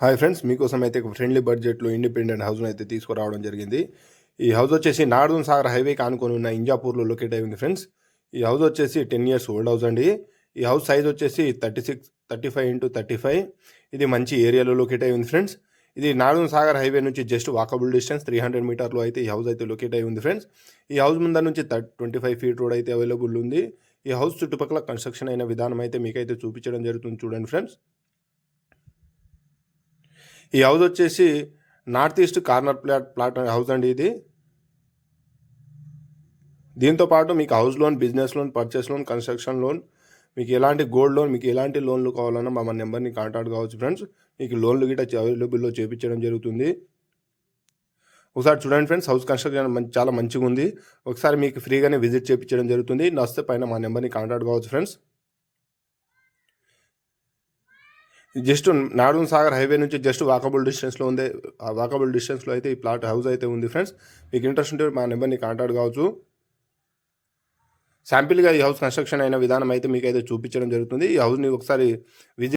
Hi friends, మీకోసం అయితే ఒక ఫ్రెండ్లీ బడ్జెట్లో ఇండిపెండెంట్ హౌస్‌ని అయితే తీసుకురావడం జరిగింది. ఈ హౌస్ వచ్చేసి నాగార్జున సాగర్ హైవేకి ఆనుకొని ఉన్న ఇంజాపూర్‌లో లొకేట్ అయి ఉంది ఫ్రెండ్స్. ఈ హౌస్ వచ్చేసి 10 ఇయర్స్ ఓల్డ్ హౌస్ అండి. ఈ హౌస్ సైజ్ వచ్చేసి 35x35. ఇది మంచి ఏరియాలో లొకేట్ అయి ఉంది ఫ్రెండ్స్. ఇది నాగార్జున సాగర్ హైవే నుంచి జస్ట్ వాకబుల్ డిస్టెన్స్ 300 మీటర్‌లో అయితే ఈ హౌస్ అయితే లొకేట్ అయి ఉంది ఫ్రెండ్స్. ఈ హౌస్ ముందర నుంచి 25 ఫీట్ రోడ్ అయితే అవైలబుల్ ఉంది. ఈ హౌస్ చుట్టుపక్కల కన్‌స్ట్రక్షన్ అయిన విధానం అయితే మీకైతే చూపించడం జరుగుతుంది చూడండి ఫ్రెండ్స్. ఈ హౌస్ వచ్చేసి north east corner plot house అండి ఇది. దీంతో పాటు మీకు house loan, business loan, purchase loan, construction loan, మీకు ఎలాంటి గోల్డ్ లోన్, మీకు ఎలాంటి లోన్లు కావాలన్నా మా నెంబర్ని కాంటాక్ట్ కావచ్చు ఫ్రెండ్స్. మీకు లోన్లు గిట్ట అవైలబుల్లో చేపించడం జరుగుతుంది. ఒకసారి చూడండి ఫ్రెండ్స్, హౌస్ కన్స్ట్రక్షన్ చాలా మంచిగా ఉంది. ఒకసారి మీకు ఫ్రీగానే విజిట్ చేయించడం జరుగుతుంది. నచ్చితే పైన మా నెంబర్ని కాంటాక్ట్ కావచ్చు friends. Just Nagarjuna Sagar highway నుంచి జస్ట్ వాకబుల్ డిస్టెన్స్లో ఉంది. ఆ వాకబుల్ డిస్టెన్స్లో అయితే ఈ ప్లాట్ హౌస్ అయితే ఉంది ఫ్రెండ్స్. మీకు ఇంట్రెస్ట్ ఉంటే మా నెంబర్ని కాంటాక్ట్ కావచ్చు. శాంపిల్గా ఈ హౌస్ కన్స్ట్రక్షన్ అయిన విధానం అయితే మీకు అయితే చూపించడం జరుగుతుంది. ఈ హౌస్ని ఒకసారి విజిట్